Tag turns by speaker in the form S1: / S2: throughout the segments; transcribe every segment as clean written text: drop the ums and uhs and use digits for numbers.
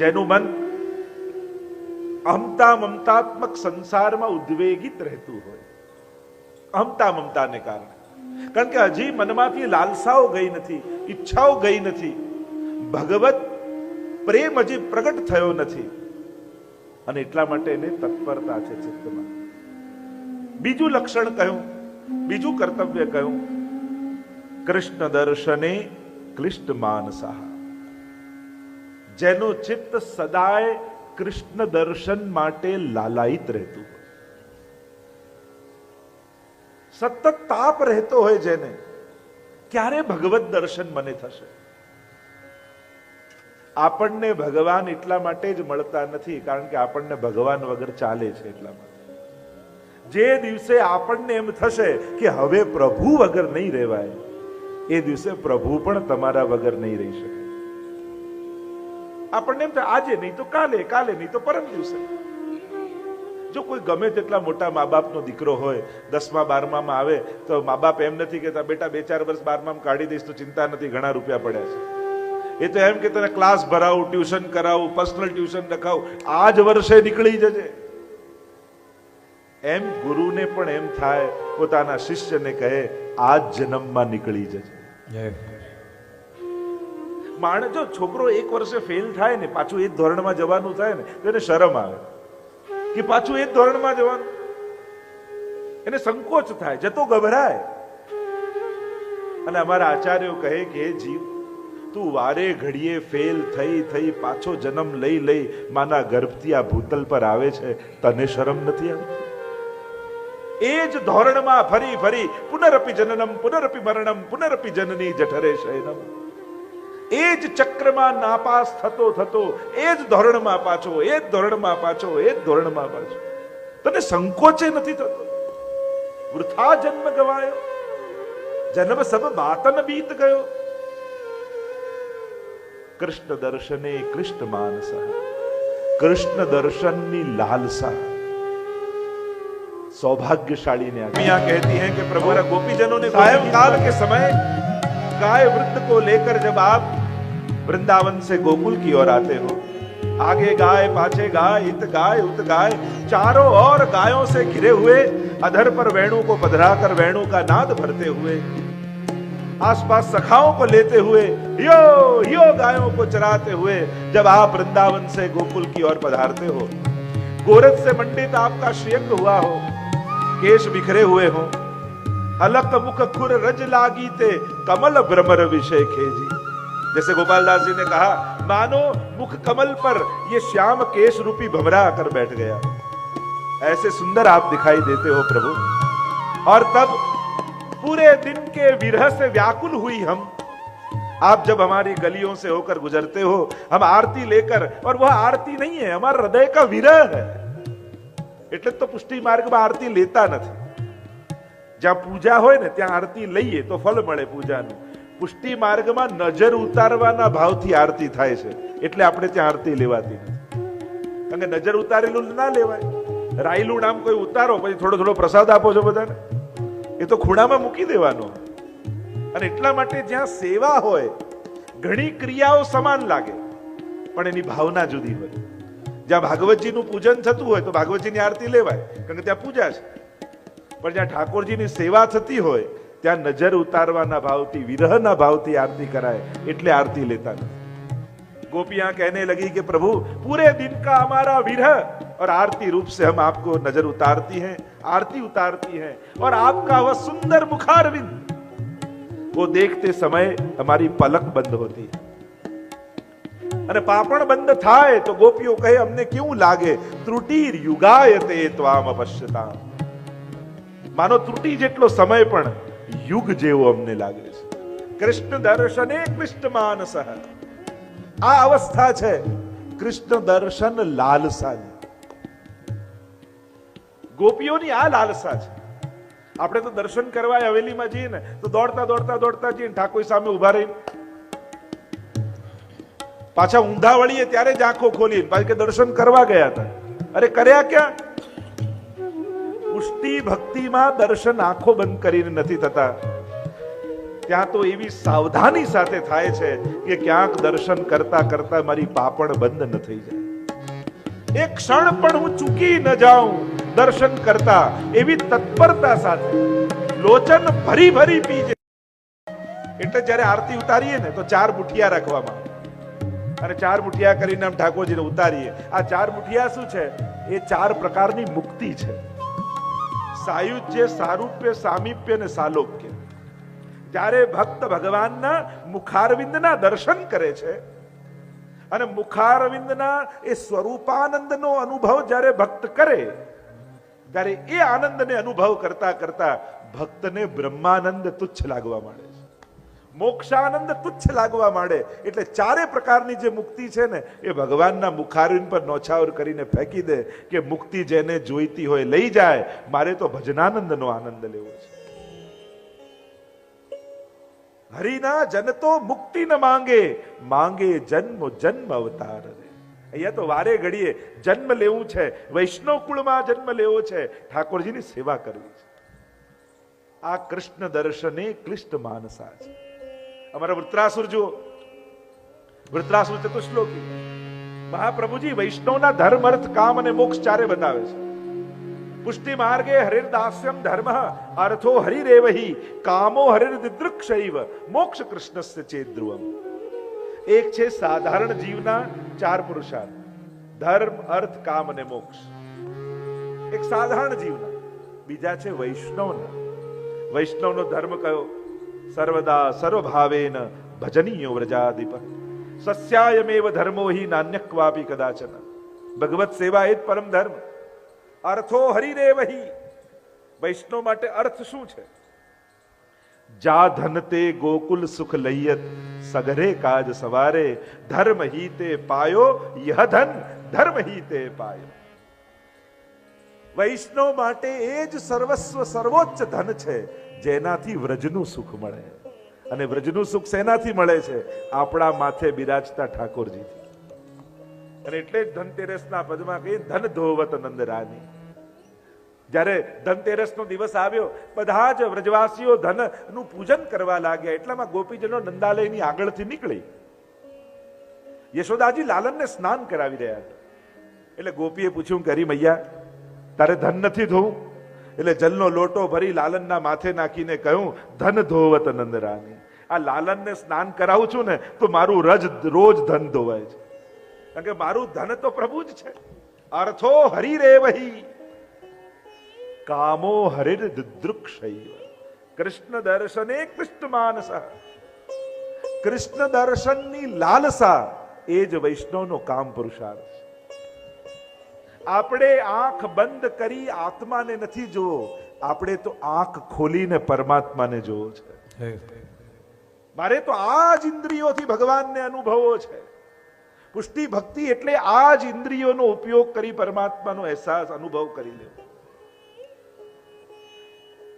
S1: જેનું મન અહમતા મમતાત્મક સંસારમાં ઉદ્વેગિત રહેતું હોય, અહમતા મમતાને કારણે, કારણ કે હજી મનમાંથી લાલસાઓ ગઈ નથી, ઈચ્છાઓ ગઈ નથી, ભગવત પ્રેમ હજી પ્રગટ થયો નથી, અને એટલા માટે એને તત્પરતા છે ચિત્તમાં. બીજું લક્ષણ કહ્યું, બીજું કર્તવ્ય કહ્યું, કૃષ્ણ દર્શને ક્લિષ્ટ માનસા. જેનું ચિત્ત સદાય કૃષ્ણ દર્શન માટે લાલાયિત રહેતું હોય, સતત તાપ રહેતો હોય, જેને ક્યારે ભગવત દર્શન મને થશે. આપણને ભગવાન એટલા માટે જ મળતા નથી કારણ કે આપણને ભગવાન વગર ચાલે છે. એટલા માટે જે દિવસે આપણને એમ થશે કે હવે પ્રભુ વગર નહીં રહેવાય, એ દિવસે પ્રભુ પણ તમારા વગર નહીં રહી શકે. આપણને એમ થાય આજે નહીં તો કાલે, કાલે નહીં તો પરમ દિવસે. જો કોઈ ગમે તેટલા મોટા મા બાપનો દીકરો હોય, 10મા 12મામાં આવે તો મા બાપ એમ નથી કહેતા બેટા 2-4 વર્ષ 12મામાં કાઢી દઈશ તો ચિંતા નથી, ઘણા રૂપિયા પડ્યા છે. એ તો એમ કે તને ક્લાસ ભરાવું, ટ્યુશન કરાવું, પર્સનલ ટ્યુશન રખાવું, આ જ વર્ષે નીકળી જજે. એમ ગુરુને પણ એમ થાય, પોતાના શિષ્યને કહે આ જ જન્મમાં નીકળી જજે. માણસ જો છોકરો 1 વર્ષે ફેલ થાય ને, પાછું એ જ ધોરણમાં જવાનું થાય ને, તો એને શરમ આવે કે પાછું એ જ ધોરણમાં જવાનું, એને સંકોચ થાય, જતો ગભરાય. અને અમારા આચાર્યો કહે કે હે જીવ, તું વારે ઘડીએ ફેલ થઈ થઈ પાછો જન્મ લઈ લઈ માના ગર્ભથી આ ભૂતલ પર આવે છે, તને શરમ નથી આવતી? એ જ ધોરણમાં ફરી ફરી પુનરપી જનનમ પુનરપી મરણમ પુનરપી જનની જઠરે શયનમ, એ જ ચક્રમાં નાપાસ થતો થતો એ જ ધોરણમાં પાછો, એ જ ધોરણમાં પાછો, એ જ ધોરણમાં પાછો. તને સંકોચે નથી થતો? વૃથા જન્મ ગવાયો, જન્મ સબ બાતન બીત ગયો. કૃષ્ણ દર્શને કૃષ્ણ માનસા, કૃષ્ણ દર્શનની લાલસા सौभाग्यशाली ने यहाँ कहती हैं कि प्रभु गोपीजनों ने सायंकाल के समय गाय वृद्ध को लेकर जब आप वृंदावन से गोकुल की ओर आते हो, आगे गाय पाछे गाय, इत गाय उत गाय, चारों ओर गायों से घिरे हुए, अधर पर वेणु को पधराकर वेणु का नाद भरते हुए, आसपास सखाओं को लेते हुए, यो यो गायों को चराते हुए जब आप वृंदावन से गोकुल की ओर पधारते हो, गोरख से मंडित आपका श्रेयंग हुआ हो, केश बिखरे हुए हो, अलक मुख खुर रज लागी ते कमल भ्रमर विषय खेजी. जैसे गोपाल दास जी ने कहा, मानो मुख कमल पर ये श्याम केश रूपी भमरा आकर बैठ गया. ऐसे सुंदर आप दिखाई देते हो प्रभु. और तब पूरे दिन के विरह से व्याकुल हुई हम, आप जब हमारी गलियों से होकर गुजरते हो, हम आरती लेकर, और वह आरती नहीं है, हमारा हृदय का विरह है. એટલે તો પુષ્ટિ માર્ગમાં આરતી લેતા નથી. જ્યાં પૂજા હોય ને ત્યાં આરતી લઈએ તો ફળ મળે પૂજાનું. પુષ્ટિ માર્ગમાં નજર ઉતારવાના ભાવથી આરતી થાય છે, એટલે આપણે ત્યાં આરતી લેવાતી નથી. કારણ કે નજર ઉતારેલું ના લેવાય. રાયલું નામ કોઈ ઉતારો, પછી થોડો થોડો પ્રસાદ આપો છો બધાને, એ તો ખૂણામાં મૂકી દેવાનો. અને એટલા માટે જ્યાં સેવા હોય, ઘણી ક્રિયાઓ સમાન લાગે પણ એની ભાવના જુદી હોય. જ્યાં ભાગવતજીનું પૂજન થતું હોય તો ભાગવતજીની આરતી લેવાય, કારણ કે ત્યાં પૂજા છે. પણ જ્યાં ઠાકોરજીની સેવા થતી હોય ત્યાં નજર ઉતારવાના ભાવથી, વિરહના ભાવથી આરતી कराए, એટલે આરતી લેતા નથી. गोपियां कहने लगी कि प्रभु पूरे दिन का हमारा विरह, और आरती रूप से हम आपको नजर उतारती हैं, आरती उतारती हैं, और आपका वह सुंदर मुखारविंद, वो देखते समय हमारी पलक बंद होती है. અને પાપણ બંધ થાય તો ગોપીઓ કહે, અમને કેવું લાગે, ત્રુટિર યુગાયતે ત્વામ અપશ્યતામ. માનો ત્રુટિ જેટલો સમય પણ યુગ જેવો અમને લાગે છે. કૃષ્ણ દર્શને કૃષ્ણ માનસઃ, આ અવસ્થા છે કૃષ્ણ દર્શન લાલસાની. ગોપીઓની આ લાલસા છે. આપણે તો દર્શન કરવા હવેલીમાં જઈએ ને તો દોડતા દોડતા દોડતા જઈએ, ઠાકોર સામે ઉભા રહીને પાછા ઊંધા વળીએ ત્યારે જ આંખો ખોલી, પાછા કે દર્શન કરવા ગયા હતા. અરે કર્યા ક્યાં? પુષ્ટિ ભક્તિમાં દર્શન આંખો બંધ કરીને નથી થતા. ત્યાં તો એવી સાવધાની સાથે થાય છે કે ક્યાંક દર્શન કરતા કરતા મારી પાપણ બંધ ન થઈ જાય, એક ક્ષણ પણ હું ચૂકી ન જાઉં દર્શન કરતા, એવી તત્પરતા સાથે લોચન ભરી ભરી પીજે. એટલે જ્યારે આરતી ઉતારીએ ને તો 4 મુઠિયા રાખવામાં અને 4 મુઠિયા કરીને આમ ઠાકોરજીને ઉતારીએ. આ 4 મુઠિયા શું છે? એ 4 પ્રકારની મુક્તિ છે: સાયુજ્ય, સારૂપ્ય, સામીપ્ય અને સાલોક્ય. જ્યારે ભક્ત ભગવાનના મુખારવિંદના દર્શન કરે છે અને મુખારવિંદના એ સ્વરૂપાનંદનો અનુભવ જ્યારે ભક્ત કરે, ત્યારે એ આનંદને અનુભવ કરતા કરતા ભક્તને બ્રહ્માનંદ તુચ્છ લાગવા માંડે છે, મોક્ષાનંદ તુચ્છ લાગવા માંડે. એટલે 4 પ્રકારની જે મુક્તિ છે ને એ ભગવાનના મુખારવિંદ પર નોછાવર કરીને ફેંકી દે કે મુક્તિ જેને જોઈતી હોય લઈ જાય, મારે તો ભજનાનંદનો આનંદ લેવો છે. હરિના જન તો મુક્તિ ન માંગે, માંગે જન્મ જન્મ અવતાર. અહીંયા તો વારે ઘડીએ જન્મ લેવું છે, વૈષ્ણવ કુળમાં જન્મ લેવો છે, ઠાકોરજીની સેવા કરવી છે. આ કૃષ્ણ દર્શને ક્લિષ્ટ માનસા છે. અમારા વૃત્રાસુર જુઓ, વૃત્રાસુર ચતુશ્લોકી. મહાપ્રભુજી વૈષ્ણવના ધર્મ, અર્થ, કામ અને મોક્ષ 4 બતાવે છે. પુષ્ટિ માર્ગે હરિર્દાસ્યમ ધર્મ અર્થો હરિરેવહી કામો હરિર્દિદૃક્ષૈવ મોક્ષ કૃષ્ણસ્ય ચેદ્રુવમ. એક છે સાધારણ જીવના 4 પુરુષાર્થ: ધર્મ, અર્થ, કામ અને મોક્ષ. એક સાધારણ જીવના. બીજા છે વૈષ્ણવના. વૈષ્ણવનો ધર્મ કયો? સર્વદા સર્વભાવેન ભજનીયો વ્રજાધિપ સસ્યાયમેવ ધર્મો હિ નાન્યક્વાપી કદાચન. ભગવત સેવા એ જ પરમ ધર્મ. અર્થો હરિરેવહી. વૈષ્ણવ માટે અર્થ શું છે? જા ધનતે ગોકુલ સુખ લૈયત સગરે કાજ સવારે ધર્મ હી તે પાયો યહ ધન ધર્મ હી તે પાયો. વૈષ્ણવ માટે એ જ સર્વસ્વ સર્વોચ્ચ ધન છે જેનાથી વ્રજનું સુખ મળે. અને વ્રજનું સુખ શેનાથી મળે છે? આપણા માથે બિરાજતા ઠાકોરજીથી. અને એટલે જ ધનતેરસના પદમાં કહીએ ધન ધોવત નંદરાની. જ્યારે ધનતેરસનો દિવસ આવ્યો, બધા જ વ્રજવાસીઓ ધનનું પૂજન કરવા લાગ્યા. એટલામાં ગોપીજનો નંદાલયની આગળથી નીકળી યશોદાજી લાલનને સ્નાન કરાવી રહ્યા હતા. એટલે ગોપીએ પૂછ્યું કે હરી મૈયા, તારે ધન નથી ધોવું? એટલે જલનો લોટો ભરી લાલનના માથે નાખીને કહ્યું, ધન ધોવત નંદરાની. આ લાલનને સ્નાન કરાવું છું ને તો મારું રોજ ધન ધોવાય છે, કારણ કે મારું ધન તો પ્રભુ જ છે. અર્થો હરિરેવહી કામો હરિર્દૃક્ષૈવ. કૃષ્ણ દર્શને કૃષ્ણ માનસ. કૃષ્ણ દર્શનની લાલસા એ જ વૈષ્ણવનો કામ પુરુષાર્થ છે. આપણે આંખ બંધ કરી આત્માને નથી જોવો, આપણે તો આંખ ખોલીને પરમાત્માને જોવો છે. મારે તો આ જ ઇન્દ્રિયોથી ભગવાનને અનુભવો છે. પુષ્ટિ ભક્તિ એટલે આ જ ઇન્દ્રિયોનો ઉપયોગ કરી પરમાત્માનો અહેસાસ અનુભવ કરી લેવો.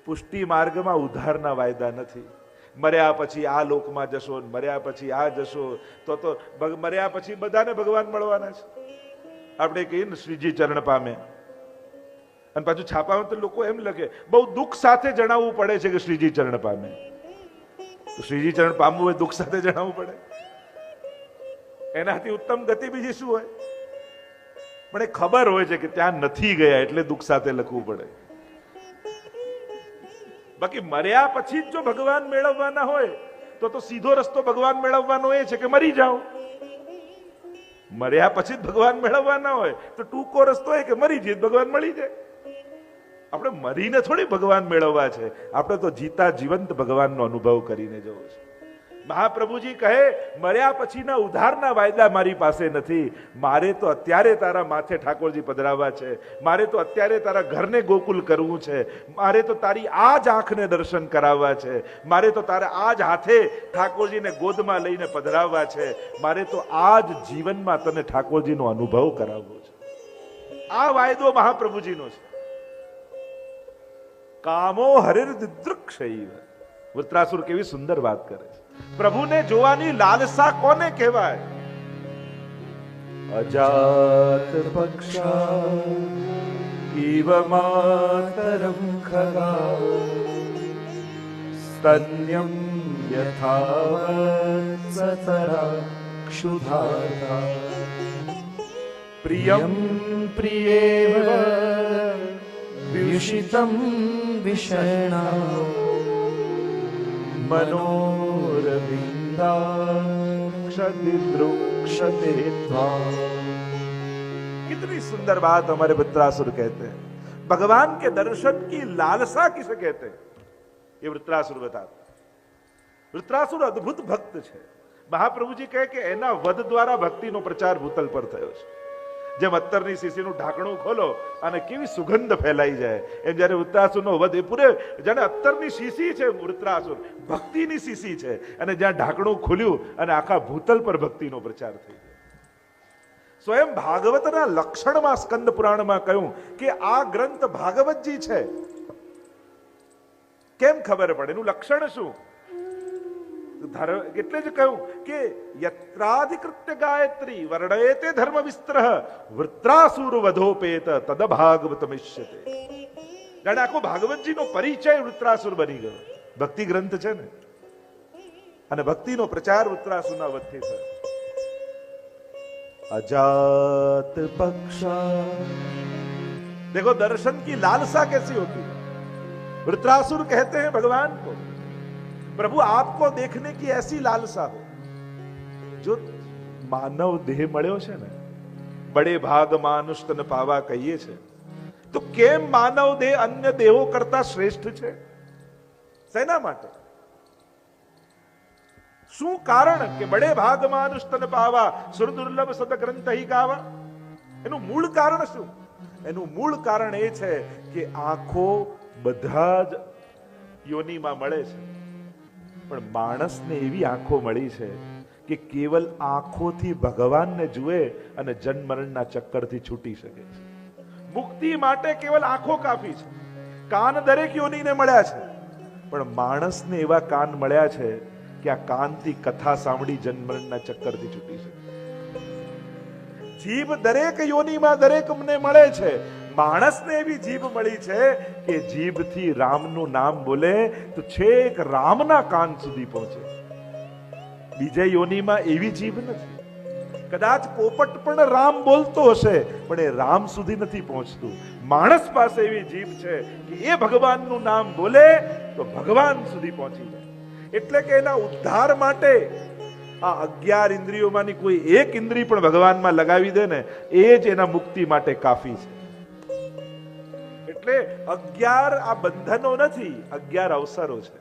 S1: પુષ્ટિ માર્ગમાં ઉદ્ધારના વાયદા નથી. મર્યા પછી આ લોકમાં જશો, મર્યા પછી આ જશો, તો મર્યા પછી બધાને ભગવાન મળવાના છે. આપણે કહીએ ને શ્રીજી ચરણ પામે, અને પાછું છાપામાં તો લોકો એમ લખે બહુ દુઃખ સાથે જણાવવું પડે છે કે શ્રીજી ચરણ પામે. તો શ્રીજી ચરણ પામવું હોય દુઃખ સાથે જણાવવું પડે? એનાથી ઉત્તમ ગતિ બીજી શું હોય? પણ એ ખબર હોય છે કે ત્યાં નથી ગયા એટલે દુઃખ સાથે લખવું પડે. બાકી મર્યા પછી જ જો ભગવાન મેળવવાના હોય તો સીધો રસ્તો ભગવાન મેળવવાનો એ છે કે મરી જાઓ. મર્યા પછી જ ભગવાન મેળવવાના હોય તો ટૂંકો રસ્તો એ કે મરી જઈએ ભગવાન મળી જાય. આપણે મરીને થોડી ભગવાન મેળવવા છે, આપણે તો જીતા જીવંત ભગવાનનો અનુભવ કરીને જવો છે. મહાપ્રભુજી કહે, મર્યા પછીના ઉદ્ધારના વાયદા મારી પાસે નથી. મારે તો અત્યારે તારા માથે ઠાકોરજી પધરાવવા છે, મારે તો અત્યારે તારા ઘરને ગોકુલ કરવું છે, મારે તો તારી આ જ આંખને દર્શન કરાવવા છે, મારે તો તારા આ જ હાથે ઠાકોરજીને ગોદમાં લઈને પધરાવવા છે, મારે તો આ જ જીવનમાં તને ઠાકોરજીનો અનુભવ કરાવવો છે. આ વાયદો મહાપ્રભુજીનો છે. કામો હરિર્દૃક્ષૈવ. વૃત્રાસુર કેવી સુંદર વાત કરે છે. પ્રભુને જોવાની લાલસા કોને કહેવાય? અજાત પક્ષા ઇવ માતરમ ખગા સ્તન્યમ
S2: यथावत्सतरा क्षुधार्ता प्रियं प्रियेव व्युषितं विषण्णा
S1: मनोरविंदाक्षतिद्रुक्षते त्वाम्। कितनी सुंदर बात हमारे वृत्रासुर कहते हैं। भगवान के दर्शन की लालसा किसे कहते हैं ये वृत्रासुर बताते। વૃત્રાસુર અદ્ભુત ભક્ત છે। મહાપ્રભુજી કહે કે એના વધ દ્વારા ભક્તિનો પ્રચાર ભૂતલ પર થયો છે। જેમ અત્તરની શીશીનું ઢાંકણું ખોલો અને કેવી સુગંધ ફેલાઈ જાય, એમ જ્યારે વૃત્રાસુરનો વધ એ પૂરે જાણે અત્તરની શીશી છે, વૃત્રાસુર ભક્તિની શીશી છે, અને જ્યાં ઢાંકણું ખુલ્યું અને આખા ભૂતલ પર ભક્તિનો પ્રચાર થઈ ગયો। સ્વયં ભાગવતના લક્ષણમાં સ્કંદ પુરાણમાં કહ્યું કે આ ગ્રંથ ભાગવતજી છે। કેમ ખબર પડે એનું લક્ષણ શું? એટલે જ કહ્યું કે યત્રાધિકૃત્ય ગાયત્રી વર્ણયતે ધર્મ વિસ્તરઃ વૃત્રાસુર વધોપેત તદ ભાગવતમિષ્યતે। જાણે આખો ભાગવતજીનો પરિચય વૃત્રાસુર બની ગયો। ભક્તિ ગ્રંથ છે ને, અને ભક્તિનો પ્રચાર વૃત્રાસુરના વધથી થયો। अजात पक्षा देखो दर्शन की लालसा कैसी होती है। वृत्रासुर कहते हैं भगवान को, प्रभु आपको देखने की ऐसी लालसा हो। जो मानव देह મળ્યો છે ને, બડે ભાગ માનુષ તન પાવા કહીએ છે, તો કેમ માનવ દેહ અન્ય દેહો કરતા શ્રેષ્ઠ છે? શેના માટે? શું કારણ કે બડે ભાગ માનુષ તન પાવા સુર દુર્લભ સદ ગ્રંથ હી ગાવા? એનું મૂળ કારણ શું? એનું મૂળ કારણ એ છે કે આંખો બધા જ યોનિમાં મળે છે, પણ માણસને એવી આંખો મળી છે કે કેવલ આંખોથી ભગવાનને જુએ અને જન્મ મરણના ચક્કરથી છૂટી શકે છે। મુક્તિ માટે કેવલ આંખો કાફી છે। કાન દરેક યોનિને મળ્યા છે, પણ માણસને એવા કાન મળ્યા છે કે આ કાનથી કથા સાંભળી જન્મ મરણના ચક્કરથી છૂટી શકે। જીભ દરેક યોનિમાં દરેકને મળે છે, માણસને એવી જીભ મળી છે કે જીભથી રામનું નામ બોલે તો છેક રામના કાન સુધી પહોંચે। બીજા યોનિમાં એવી જીભ નથી। કદાચ પોપટ પણ રામ બોલતો હશે, પણ એ રામ સુધી નથી પહોંચતું। માણસ પાસે એવી જીભ છે કે એ ભગવાનનું નામ બોલે તો ભગવાન સુધી પહોંચી જાય। એટલે કે એના ઉદ્ધાર માટે આ 11 ઇન્દ્રિયોમાંની કોઈ એક ઇન્દ્રિય પણ ભગવાનમાં લગાવી દે ને, એ જ એના મુક્તિ માટે કાફી છે। એટલે 11 આ બંધનો નથી, 11 અવસરો છે।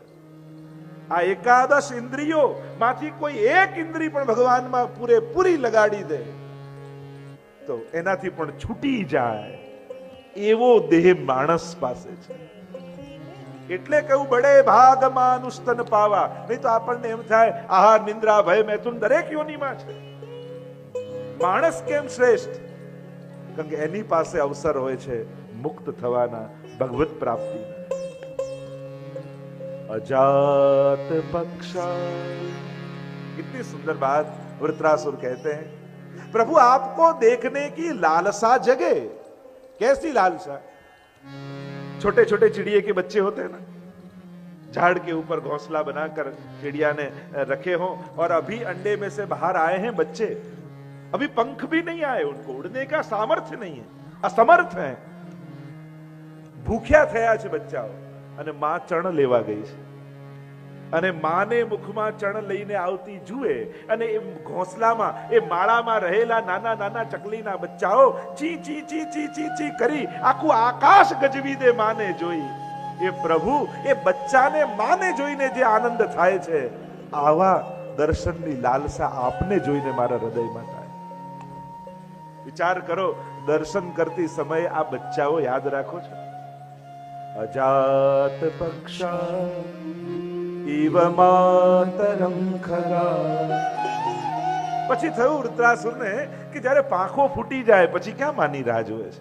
S1: આ 11 ઇન્દ્રિયો માંથી કોઈ એક ઇન્દ્રિય પણ ભગવાનમાં પૂરેપૂરી લગાડી દે તો એનાથી પણ છૂટી જાય એવો દેહ માણસ પાસે છે। એટલે કહ્યું બડે ભાગ માનુષ તન પાવા। નહીં તો આપણને એમ થાય આહાર નિંદ્રા ભય મૈથુન દરેક યોનિમાં છે। માણસ કેમ શ્રેષ્ઠ? કારણ કે એની પાસે અવસર હોય છે મુક્ત થવાના, ભગવત પ્રાપ્તિના। अजात पक्षा। कितनी सुंदर बात वृत्रासुर कहते हैं, प्रभु आपको देखने की लालसा जगे। कैसी लालसा? छोटे छोटे चिड़िए के बच्चे होते हैं ना, झाड़ के ऊपर घोंसला बनाकर चिड़िया ने रखे हो और अभी अंडे में से बाहर आए हैं बच्चे, अभी पंख भी नहीं आए, उनको उड़ने का सामर्थ्य नहीं है, असमर्थ है, ભૂખ્યા થયા છે બચ્ચાઓ, અને માં ચણ લેવા ગઈ છે, અને માને મુખમાં ચણ લઈને આવતી જુએ, અને એ ઘોંસલામાં એ માળામાં રહેલા નાના નાના ચકલીના બચ્ચાઓ ચી ચી ચી ચી ચી ચી કરી આખું આકાશ ગજવી દે માને જોઈ। એ પ્રભુ એ બચ્ચાને માને જોઈને જે આનંદ થાય છે, આવા દર્શનની લાલસા આપને જોઈને મારા હૃદયમાં થાય। વિચાર કરો, દર્શન કરતી સમયે આ બચ્ચાઓ યાદ રાખો છો। अजात पक्षा इव मातरम खगा। પછી થયું વૃત્રાસુરને કે જ્યારે પાંખો ફૂટી જાય પછી ક્યાં માની રાહ જોવે છે,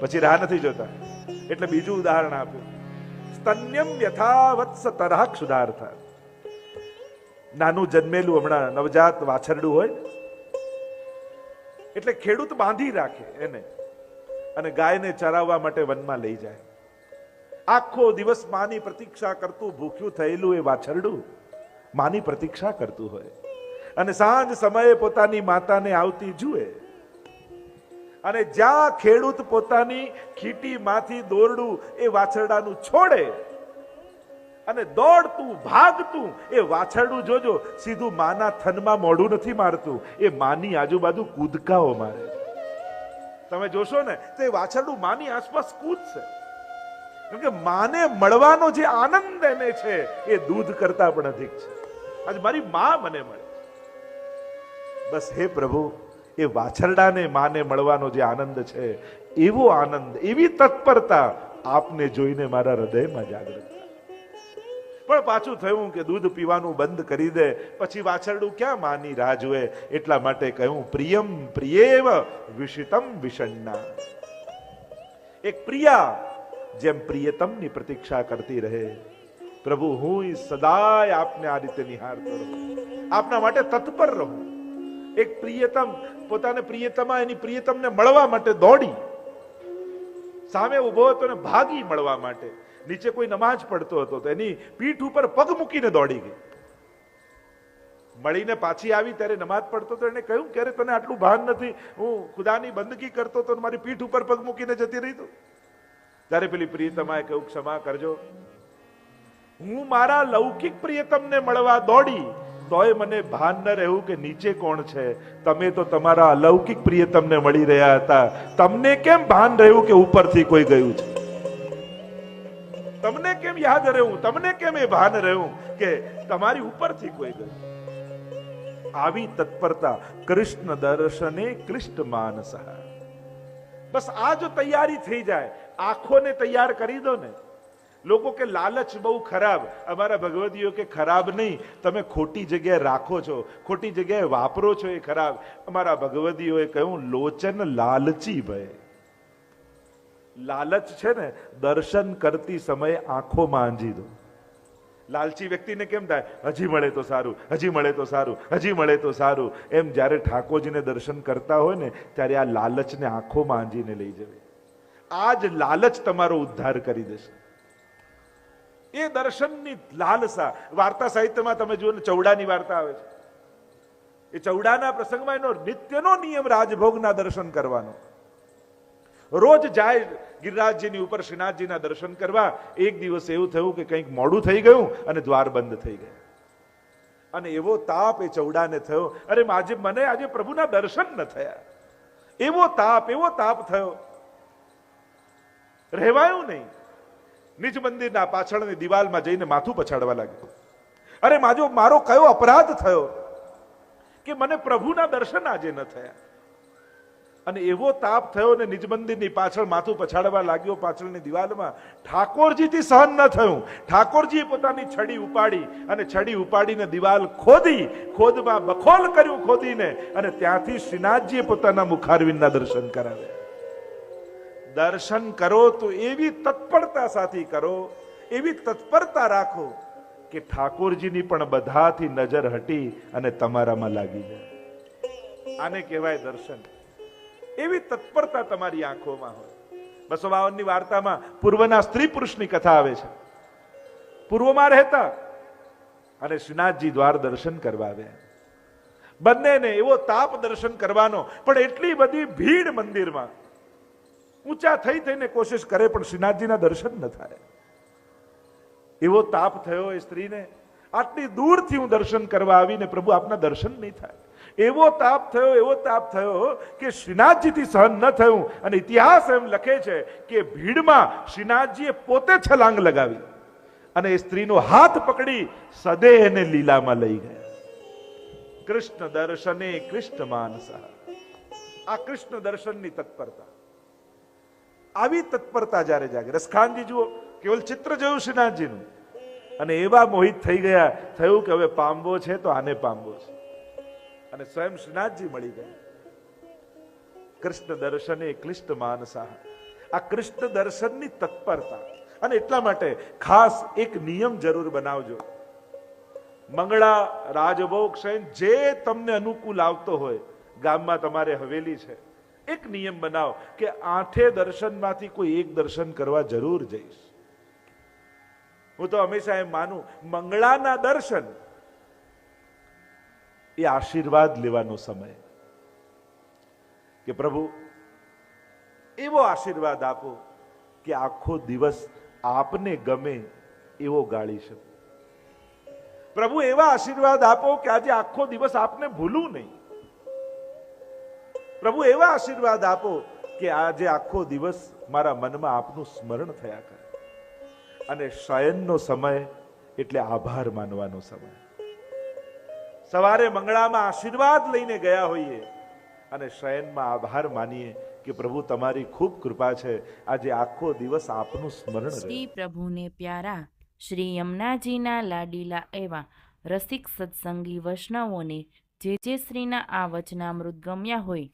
S1: પછી રાહ નથી જોતા। એટલે બીજું ઉદાહરણ આપ્યું, સ્તન્યમ યથાવત્સ તરહ ક્ષુધાર્થા। નાનું જન્મેલું હમણાં નવજાત વાછરડું હોય એટલે ખેડૂત બાંધી રાખે એને, અને ગાયને ચરાવવા માટે વનમાં લઈ જાય। આખો દિવસ માની પ્રતીક્ષા કરતું ભૂખ્યું થયેલું એ વાછરડું માની પ્રતીક્ષા કરતું હોય અને સાંજ સમયે પોતાની માતાને આવતી જુએ અને જ્યાં ખેડૂત પોતાની ખીટીમાંથી દોરડું એ વાછરડાનું છોડે અને દોડતું ભાગતું એ વાછરડું જોજો સીધું માના થનમાં મોઢું નથી મારતું, એ માની આજુબાજુ કૂદકાઓ મારે. તમે જોશો ને તો એ વાછરડું માની આસપાસ કૂદશે, કેમ કે માને મળવાનો જે આનંદ એને છે એ દૂધ કરતા પણ અધિક છે. આજે મારી માં મને મળે, બસ હે પ્રભુ એ વાછરડાને માને મળવાનો જે આનંદ છે એવો આનંદ, એવી તત્પરતા આપને જોઈને મારા હૃદયમાં જાગૃત થાય. પણ પાછું થયું કે દૂધ પીવાનું બંધ કરી દે પછી વાછરડું ક્યાં માની રાહ જુએ, એટલા માટે કહ્યું પ્રિયમ પ્રિયેવ વિષિતમ વિષણ્ણા. એક પ્રિયા જેમ પ્રિયતમની પ્રતીક્ષા કરતી રહે, પ્રભુ હું સદાય આપને આ રીતે નિહાળતો રહું, આપના માટે તત્પર રહું. એક પ્રિયતમ પોતાને પ્રિયતમા એની પ્રિયતમને મળવા માટે દોડી, સામે ઉભો હતો ને ભાગી મળવા માટે. નીચે કોઈ નમાજ પડતો હતો તો એની પીઠ ઉપર પગ મૂકીને દોડી ગઈ. મળીને પાછી આવી ત્યારે નમાજ પડતો તો એને કહ્યું કે તને આટલું ભાન નથી, હું ખુદાની બંદગી કરતો તો મારી પીઠ ઉપર પગ મૂકીને જતી રહી. ત્યારે પેલી પ્રિયતમાએ કહ્યું ક્ષમા કરજો, હું મારા લૌકિક પ્રિયતમને મળવા દોડી તોય મને ભાન ન રહ્યું કે નીચે કોણ છે. તમે તો તમારા અલૌકિક પ્રિયતમને મળી રહ્યા હતા, તમને કેમ ભાન રહ્યું કે ઉપરથી કોઈ ગયું છે? તમને કેમ યાદ રહ્યું, તમને કેમ એ ભાન રહ્યું કે તમારી ઉપરથી કોઈ ગયું? આવી તત્પરતા કૃષ્ણ દર્શને કૃષ્ણ માનસ. બસ આ જો તૈયારી થઈ જાય, આંખોને તૈયાર કરી દો ને. લોકો કે લાલચ બહુ ખરાબ, અમારા ભગવદીઓ કે ખરાબ નહીં, તમે ખોટી જગ્યાએ રાખો છો, ખોટી જગ્યાએ વાપરો છો એ ખરાબ. અમારા ભગવદીઓએ કહ્યું લોચન લાલચી ભય. લાલચ છે ને દર્શન કરતી સમયે આંખોમાં આંજી દો. લાલચી વ્યક્તિને કેમ થાય, હજી મળે તો સારું, હજી મળે તો સારું, હજી મળે તો સારું. એમ જ્યારે ઠાકોરજીને દર્શન કરતા હોય ને ત્યારે આ લાલચને આંખોમાં આંજીને લઈ જવી. આ જ લાલચ તમારો ઉદ્ધાર કરી દેશે. એ દર્શનની લાલસા. વાર્તા સાહિત્યમાં તમે જુઓ ને ચૌડાની વાર્તા આવે છે. એ ચૌડાના પ્રસંગમાં એનો નિત્યનો નિયમ રાજભોગના દર્શન કરવાનો. રોજ જાય ગિરિરાજજીની ઉપર શ્રીનાથજીના દર્શન કરવા. એક દિવસ એવું થયું કે કંઈક મોડું થઈ ગયું અને દ્વાર બંધ થઈ ગયા. અને એવો તાપ એ ચૌડાને થયો, અરે મને આજે પ્રભુના દર્શન ન થયા. એવો તાપ થયો, રહેવાયું નહીં. નિજ મંદિરના પાછળની દિવાલમાં જઈને માથું પછાડવા લાગ્યો. અરે મારો કયો અપરાધ થયો કે મને પ્રભુના દર્શન આજે ન થયા? અને એવો તાપ થયો ને નિજ મંદિરની પાછળ માથું પછાડવા લાગ્યો પાછળની દિવાલમાં. ઠાકોરજીથી સહન ન થયું. ઠાકોરજીએ પોતાની છડી ઉપાડી અને છડી ઉપાડીને દિવાલ ખોદમાં બખોલ કર્યું ખોદીને, અને ત્યાંથી શ્રીનાથજીએ પોતાના મુખારવિંદના દર્શન કરાવ્યા. દર્શન કરો તો એવી તત્પરતા સાથે કરો, એવી તત્પરતા રાખો કે ઠાકોરજીની પણ બધાથી નજર હટી અને તમારામાં લાગી જાય. આને કહેવાય દર્શન. એવી તત્પરતા તમારી આંખોમાં હોય. 252ની વાર્તામાં પૂર્વના સ્ત્રી પુરુષની કથા આવે છે. પૂર્વમાં રહેતા અને શ્રીનાથજી દ્વાર દર્શન કરવા આવ્યા. બંનેને એવો તાપ દર્શન કરવાનો, પણ એટલી બધી ભીડ મંદિરમાં. ઊંચા થઈને કોશિશ કરે પણ શ્રીનાથજીના દર્શન ન થાય. એવો તાપ થયો એ સ્ત્રીને, આટલી દૂરથી હું દર્શન કરવા આવીને પ્રભુ આપના દર્શન નહીં થાય. એવો તાપ થયો કે શ્રીનાથજીથી સહન ન થયું. અને ઇતિહાસ એમ લખે છે કે ભીડમાં શ્રીનાથજીએ પોતે છલાંગ લગાવી અને એ સ્ત્રીનો હાથ પકડી સદેહને લીલામાં લઈ ગયા. કૃષ્ણ દર્શને કૃષ્ણ માનસ. આ કૃષ્ણ દર્શનની તત્પરતા. આવી તત્પરતા જ્યારે જાગે. રસખાનજી જુઓ, કેવલ ચિત્ર જોયું શ્રીનાથજીનું અને એવા મોહિત થઈ ગયા, થયું કે હવે પામવો છે તો આને પામવો છે. અને સ્વયં શ્રીનાથજી મળી ગયા. કૃષ્ણ દર્શને કૃષ્ણ માનસા. આ કૃષ્ણ દર્શનની તત્પરતા. અને એટલા માટે ખાસ એક નિયમ જરૂર બનાવજો. મંગળા, રાજભોગ, શયન જે તમને અનુકૂળ આવતો હોય, ગામમાં તમારે હવેલી છે, એક નિયમ બનાવો કે 8 દર્શનમાંથી કોઈ એક દર્શન કરવા જરૂર જઈશ. હું તો હંમેશા એમ માનું, મંગળાના દર્શન એ આશીર્વાદ લેવાનો સમય કે પ્રભુ એવો આશીર્વાદ આપો કે આખો દિવસ આપને ગમે એવો ગાળી શકું. પ્રભુ એવા આશીર્વાદ આપો કે આજે આખો દિવસ આપને ભૂલું નહીં. પ્રભુ એવા આશીર્વાદ આપો કે આજે આખો દિવસ મારા મનમાં આપનું સ્મરણ થયા કરે. અને શયનનો સમય એટલે આભાર માનવાનો સમય. સવારે મંગળામાં આશીર્વાદ લઈને ગયા હોઈએ અને શયનમાં આભાર માનીએ કે પ્રભુ તમારી ખૂબ કૃપા છે, આજે આખો દિવસ આપનું સ્મરણ રહે.
S3: શ્રી પ્રભુને પ્યારા શ્રી યમુનાજીના લાડીલા એવા રસિક સત્સંગી વૈષ્ણવોને જે શ્રીના આ વચનામૃત ગમ્યા હોય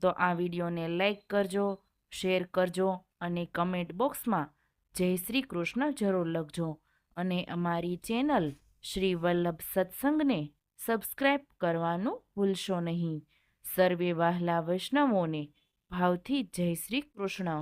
S3: તો આ વિડીયોને લાઈક કરજો, શેર કરજો અને કમેન્ટ બોક્સમાં જય શ્રી કૃષ્ણ જરૂર લખજો. અને અમારી ચેનલ શ્રી વલ્લભ સત્સંગને સબસ્ક્રાઈબ કરવાનું ભૂલશો નહીં. સર્વે વહાલા વૈષ્ણવોને ભાવથી જય શ્રી કૃષ્ણ.